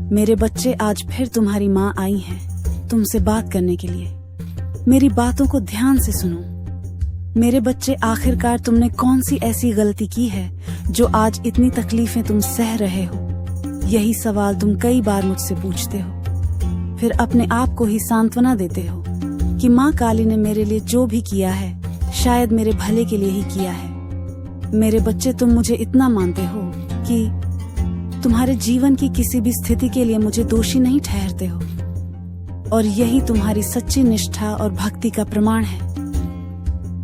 मेरे बच्चे, आज फिर तुम्हारी माँ आई है तुमसे बात करने के लिए। मेरी बातों को ध्यान से सुनो। मेरे बच्चे, आखिरकार तुमने कौन सी ऐसी गलती की है जो आज इतनी तकलीफें तुम सह रहे हो? यही सवाल तुम कई बार मुझसे पूछते हो। फिर अपने आप को ही सांत्वना देते हो कि माँ काली ने मेरे लिए जो भी किया है शायद मेरे भले के लिए ही किया है। मेरे बच्चे, तुम मुझे इतना मानते हो कि तुम्हारे जीवन की किसी भी स्थिति के लिए मुझे दोषी नहीं ठहरते हो, और यही तुम्हारी सच्ची निष्ठा और भक्ति का प्रमाण है।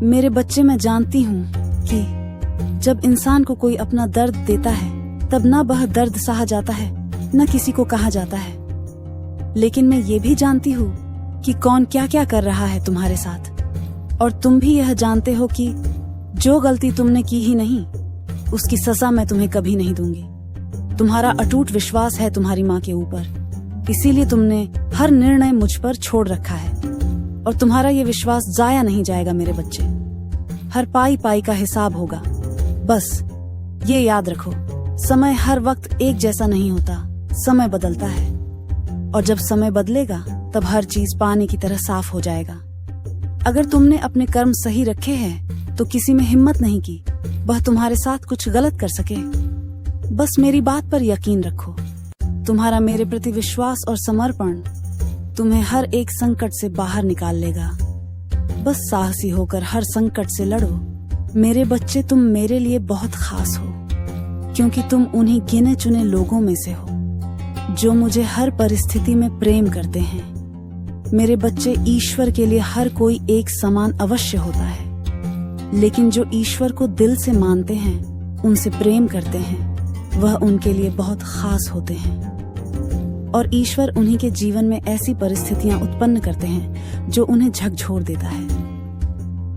मेरे बच्चे, मैं जानती हूँ कि जब इंसान को कोई अपना दर्द देता है तब ना वह दर्द सहा जाता है न किसी को कहा जाता है, लेकिन मैं ये भी जानती हूँ कि कौन क्या क्या कर रहा है तुम्हारे साथ, और तुम भी यह जानते हो कि जो गलती तुमने की ही नहीं उसकी सजा मैं तुम्हें कभी नहीं दूंगी। तुम्हारा अटूट विश्वास है तुम्हारी माँ के ऊपर, इसीलिए तुमने हर निर्णय मुझ पर छोड़ रखा है, और तुम्हारा ये विश्वास जाया नहीं जाएगा मेरे बच्चे। हर पाई पाई का हिसाब होगा। बस ये याद रखो, समय हर वक्त एक जैसा नहीं होता, समय बदलता है, और जब समय बदलेगा तब हर चीज पानी की तरह साफ हो जाएगा। अगर तुमने अपने कर्म सही रखे हैं तो किसी में हिम्मत नहीं की वह तुम्हारे साथ कुछ गलत कर सके। बस मेरी बात पर यकीन रखो। तुम्हारा मेरे प्रति विश्वास और समर्पण तुम्हें हर एक संकट से बाहर निकाल लेगा। बस साहसी होकर हर संकट से लड़ो। मेरे बच्चे, तुम मेरे लिए बहुत खास हो, क्योंकि तुम उन्हीं गिने चुने लोगों में से हो जो मुझे हर परिस्थिति में प्रेम करते हैं। मेरे बच्चे, ईश्वर के लिए हर कोई एक समान अवश्य होता है, लेकिन जो ईश्वर को दिल से मानते हैं, उनसे प्रेम करते हैं, वह उनके लिए बहुत खास होते हैं। और ईश्वर उन्हीं के जीवन में ऐसी परिस्थितियां उत्पन्न करते हैं जो उन्हें झकझोर देता है।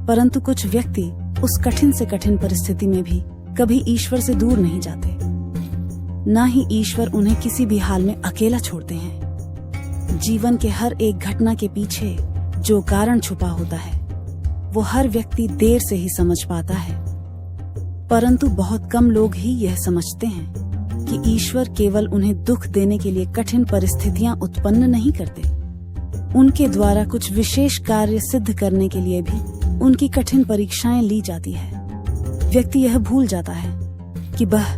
परंतु कुछ व्यक्ति उस कठिन से कठिन परिस्थिति में भी कभी ईश्वर से दूर नहीं जाते, ना ही ईश्वर उन्हें किसी भी हाल में अकेला छोड़ते हैं। जीवन के हर एक घटना के पीछे जो कारण छुपा होता है वो हर व्यक्ति देर से ही समझ पाता है, परंतु बहुत कम लोग ही यह समझते हैं कि ईश्वर केवल उन्हें दुख देने के लिए कठिन परिस्थितियां उत्पन्न नहीं करते। उनके द्वारा कुछ विशेष कार्य सिद्ध करने के लिए भी उनकी कठिन परीक्षाएं ली जाती है। व्यक्ति यह भूल जाता है कि वह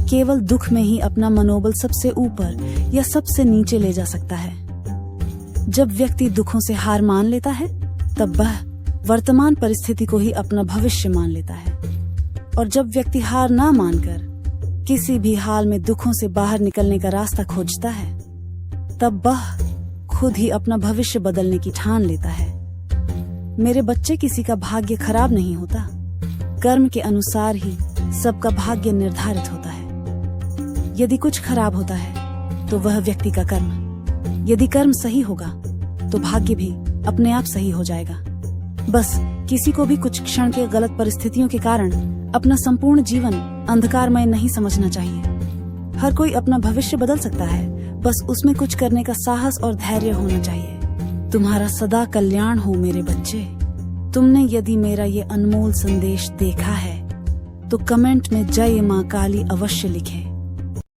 केवल दुख में ही अपना मनोबल सबसे ऊपर या सबसे नीचे ले जा सकता है। जब व्यक्ति दुखों से हार मान लेता है तब वह वर्तमान परिस्थिति को ही अपना भविष्य मान लेता है, और जब व्यक्ति हार ना मानकर किसी भी हाल में दुखों से बाहर निकलने का रास्ता खोजता है तब वह खुद ही अपना भविष्य बदलने की ठान लेता है। मेरे बच्चे, किसी का भाग्य खराब नहीं होता, कर्म के अनुसार ही सबका भाग्य निर्धारित होता है। यदि कुछ खराब होता है तो वह व्यक्ति का कर्म, यदि कर्म सही होगा तो भाग्य भी अपने आप सही हो जाएगा। बस किसी को भी कुछ क्षण के गलत परिस्थितियों के कारण अपना संपूर्ण जीवन अंधकारमय नहीं समझना चाहिए। हर कोई अपना भविष्य बदल सकता है, बस उसमें कुछ करने का साहस और धैर्य होना चाहिए। तुम्हारा सदा कल्याण हो मेरे बच्चे। तुमने यदि मेरा ये अनमोल संदेश देखा है तो कमेंट में जय माँ काली अवश्य लिखें।